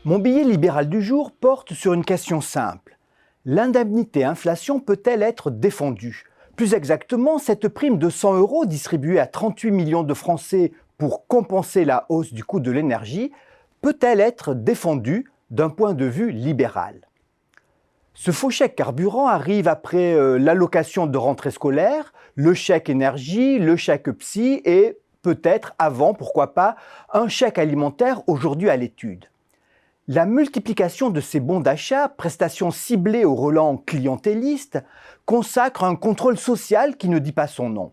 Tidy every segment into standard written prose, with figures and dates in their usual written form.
Mon billet libéral du jour porte sur une question simple. L'indemnité inflation peut-elle être défendue? Plus exactement, cette prime de 100 € distribuée à 38 millions de Français pour compenser la hausse du coût de l'énergie peut-elle être défendue d'un point de vue libéral? Ce faux chèque carburant arrive après l'allocation de rentrée scolaire, le chèque énergie, le chèque psy et peut-être avant, pourquoi pas, un chèque alimentaire aujourd'hui à l'étude. La multiplication de ces bons d'achat, prestations ciblées au relent clientéliste, consacre un contrôle social qui ne dit pas son nom.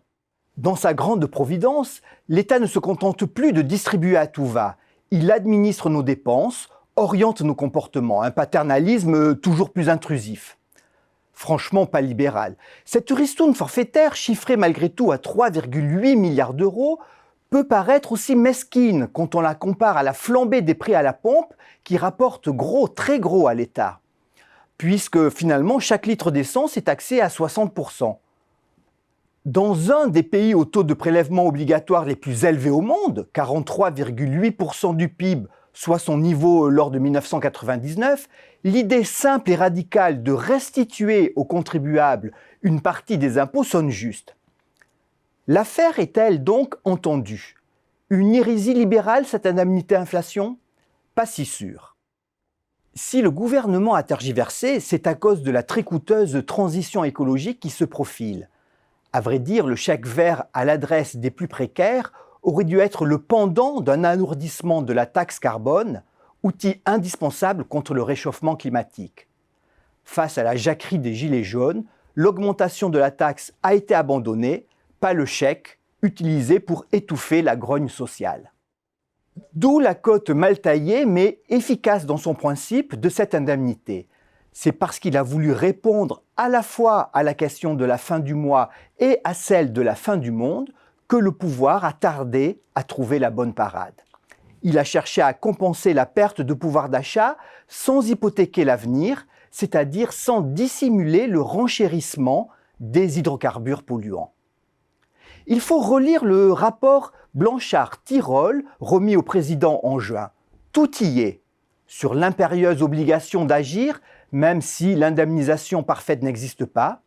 Dans sa grande providence, l'État ne se contente plus de distribuer à tout va. Il administre nos dépenses, oriente nos comportements, un paternalisme toujours plus intrusif. Franchement pas libéral. Cette ristourne forfaitaire, chiffrée malgré tout à 3,8 milliards d'euros, peut paraître aussi mesquine quand on la compare à la flambée des prix à la pompe qui rapporte gros, très gros à l'État, puisque finalement chaque litre d'essence est taxé à 60%. Dans un des pays au taux de prélèvement obligatoire les plus élevés au monde, 43,8% du PIB, soit son niveau lors de 1999, l'idée simple et radicale de restituer aux contribuables une partie des impôts sonne juste. L'affaire est-elle donc entendue? Une hérésie libérale, cette indemnité inflation? Pas si sûr. Si le gouvernement a tergiversé, c'est à cause de la très coûteuse transition écologique qui se profile. À vrai dire, le chèque vert à l'adresse des plus précaires aurait dû être le pendant d'un alourdissement de la taxe carbone, outil indispensable contre le réchauffement climatique. Face à la jacquerie des gilets jaunes, l'augmentation de la taxe a été abandonnée, pas le chèque utilisé pour étouffer la grogne sociale. D'où la cote mal taillée mais efficace dans son principe de cette indemnité. C'est parce qu'il a voulu répondre à la fois à la question de la fin du mois et à celle de la fin du monde que le pouvoir a tardé à trouver la bonne parade. Il a cherché à compenser la perte de pouvoir d'achat sans hypothéquer l'avenir, c'est-à-dire sans dissimuler le renchérissement des hydrocarbures polluants. Il faut relire le rapport Blanchard-Tirole remis au président en juin. Tout y est, sur l'impérieuse obligation d'agir, même si l'indemnisation parfaite n'existe pas,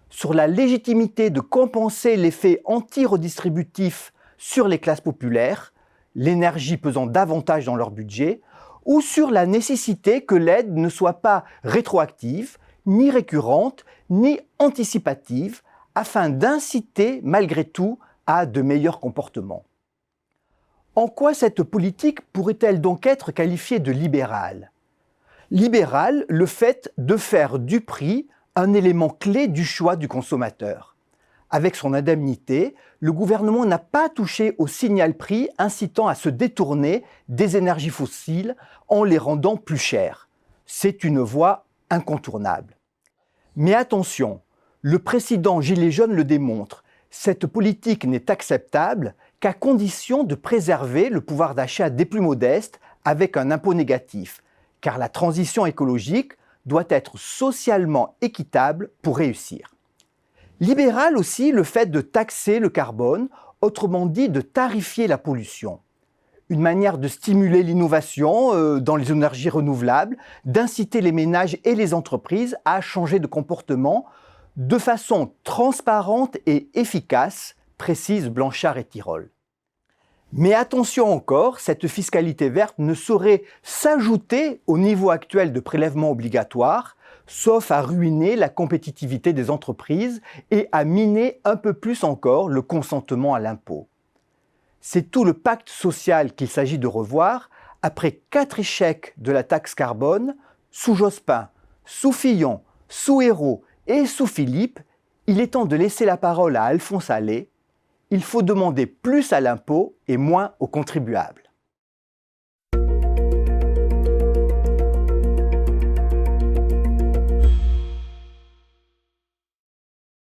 sur la légitimité de compenser l'effet anti-redistributif sur les classes populaires, l'énergie pesant davantage dans leur budget, ou sur la nécessité que l'aide ne soit pas rétroactive, ni récurrente, ni anticipative, afin d'inciter malgré tout à de meilleurs comportements. En quoi cette politique pourrait-elle donc être qualifiée de libérale? Libéral, le fait de faire du prix un élément clé du choix du consommateur. Avec son indemnité, le gouvernement n'a pas touché au signal prix incitant à se détourner des énergies fossiles en les rendant plus chères. C'est une voie incontournable. Mais attention, le précédent Gilets jaunes le démontre, cette politique n'est acceptable qu'à condition de préserver le pouvoir d'achat des plus modestes avec un impôt négatif, car la transition écologique doit être socialement équitable pour réussir. Libéral aussi le fait de taxer le carbone, autrement dit de tarifier la pollution. Une manière de stimuler l'innovation dans les énergies renouvelables, d'inciter les ménages et les entreprises à changer de comportement de façon transparente et efficace, précise Blanchard et Tirole. Mais attention encore, cette fiscalité verte ne saurait s'ajouter au niveau actuel de prélèvement obligatoire, sauf à ruiner la compétitivité des entreprises et à miner un peu plus encore le consentement à l'impôt. C'est tout le pacte social qu'il s'agit de revoir après 4 échecs de la taxe carbone, sous Jospin, sous Fillon, sous Ayrault et sous Philippe. Il est temps de laisser la parole à Alphonse Allais. Il faut demander plus à l'impôt et moins aux contribuables.